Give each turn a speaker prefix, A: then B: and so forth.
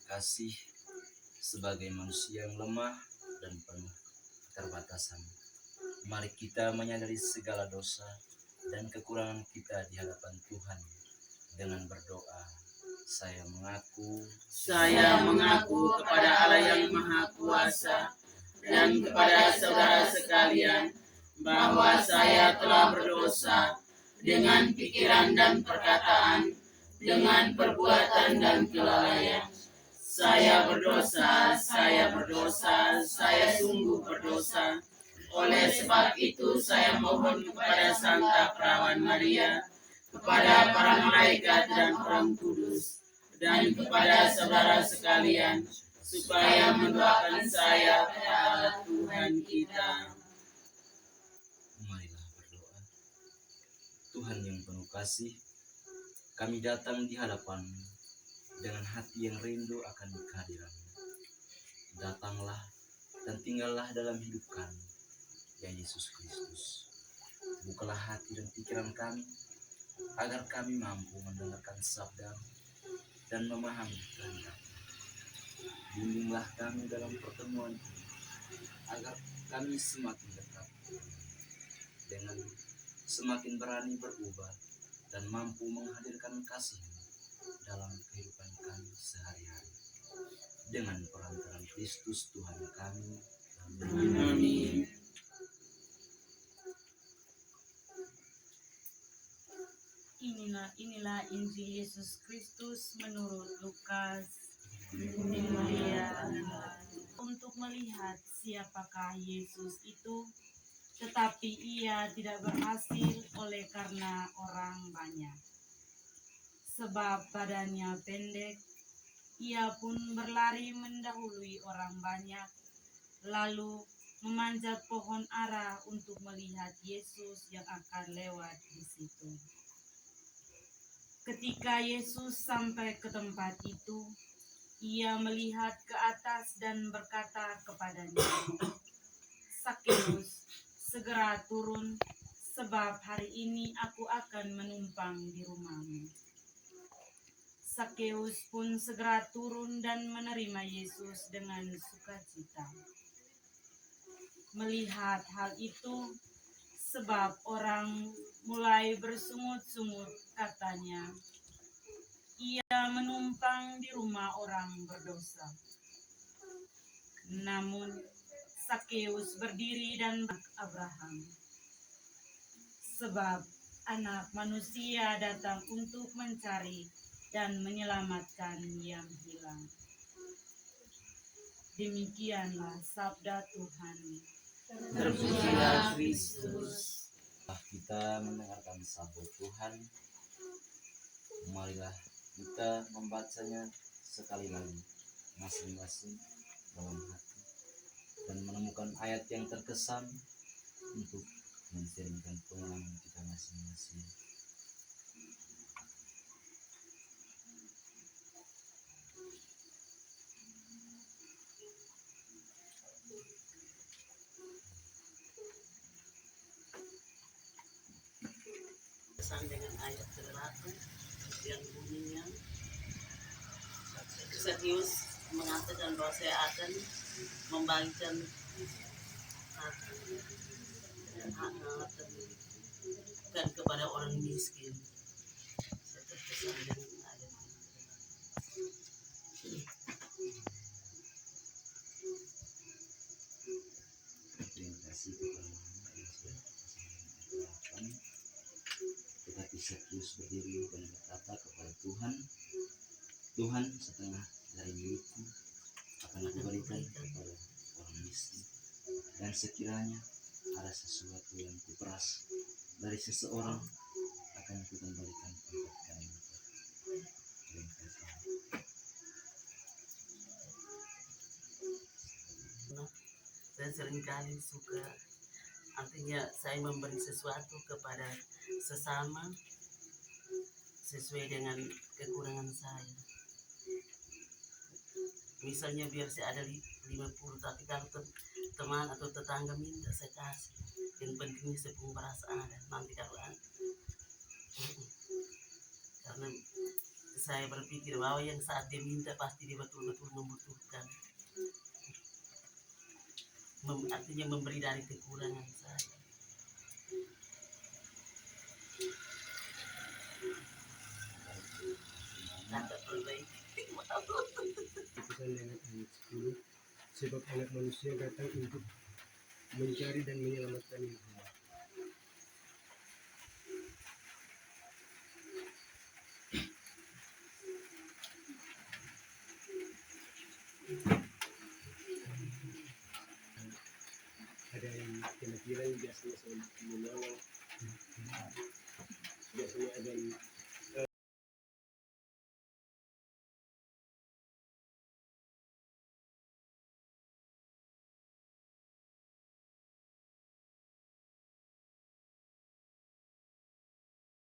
A: kasih sebagai manusia yang lemah dan penuh keterbatasan. Mari kita menyadari segala dosa dan kekurangan kita di hadapan Tuhan dengan berdoa.
B: Saya mengaku kepada Allah yang Maha Kuasa dan kepada saudara sekalian bahwa saya telah berdosa dengan pikiran dan perkataan, dengan perbuatan dan kelalaian. Saya berdosa, saya sungguh berdosa. Oleh sebab itu saya mohon kepada Santa Perawan Maria, kepada para malaikat dan orang kudus, dan kepada saudara sekalian, supaya mendoakan saya kepada Tuhan kita.
A: Marilah berdoa. Tuhan yang penuh kasih, kami datang di hadapan dengan hati yang rindu akan kehadiran. Datanglah dan tinggallah dalam hidup kami, ya Yesus Kristus. Bukalah hati dan pikiran kami, agar kami mampu mendengarkan sabda dan memahami kehendak. Bimbinglah kami dalam pertemuan ini, agar kami semakin dekat dengan semakin berani berubah dan mampu menghadirkan kasih dalam kehidupan kami sehari-hari. Dengan perantaraan Kristus Tuhan kami.
B: Amin.
C: Inilah Injil Yesus Kristus menurut Lukas. Dimuliakan untuk melihat siapakah Yesus itu, tetapi ia tidak berhasil oleh karena orang banyak. Sebab badannya pendek, ia pun berlari mendahului orang banyak, lalu memanjat pohon ara untuk melihat Yesus yang akan lewat di situ. Ketika Yesus sampai ke tempat itu, ia melihat ke atas dan berkata kepadanya, "Sakeus, segera turun, sebab hari ini aku akan menumpang di rumahmu." Sakeus pun segera turun dan menerima Yesus dengan sukacita. Melihat hal itu, sebab orang mulai bersungut-sungut, katanya, "Ia menumpang di rumah orang berdosa." Namun Sakeus berdiri dan Abraham, sebab Anak Manusia datang untuk mencari dan menyelamatkan yang hilang. Demikianlah sabda Tuhan.
B: Terpujilah Kristus.
A: Setelah kita mendengarkan sabda Tuhan, marilah kita membacanya sekali lagi masing-masing dalam hati dan menemukan ayat yang terkesan untuk mencerminkan pengalaman kita masing-masing.
B: Pesan dengan ayat ke-8 yang bunyinya, Sakeus mengatakan bahwa saya akan membagikan harta kepada orang miskin. Saya terkesan dengan ayat ini.
A: Terima kasih kepada Tuhan yang sudah berkata. Tetapi Sakeus berdiri dan berkata kepada Tuhan, "Tuhan, setengah dari milikku akan aku berikan kepada orang miskin. Dan sekiranya ada sesuatu yang kuperas dari seseorang, akan aku kembalikan 4 kali lipat." Terima kasih.
B: Saya seringkali suka, artinya saya memberi sesuatu kepada sesama sesuai dengan kekurangan saya. Misalnya biar saya ada 50, tapi kalau teman atau tetangga minta saya kasih. Yang pentingnya sepung beras ada. Nanti kalau karena saya berpikir bahwa yang saat dia minta pasti dia betul-betul membutuhkan. Artinya memberi dari kekurangan saya. Tidak perbaiki.
D: Keputusan dengan ayat 10, sebab anak manusia datang untuk mencari dan menyelamatkan yang hilang. Ada yang kira-kira yang biasanya saya menolong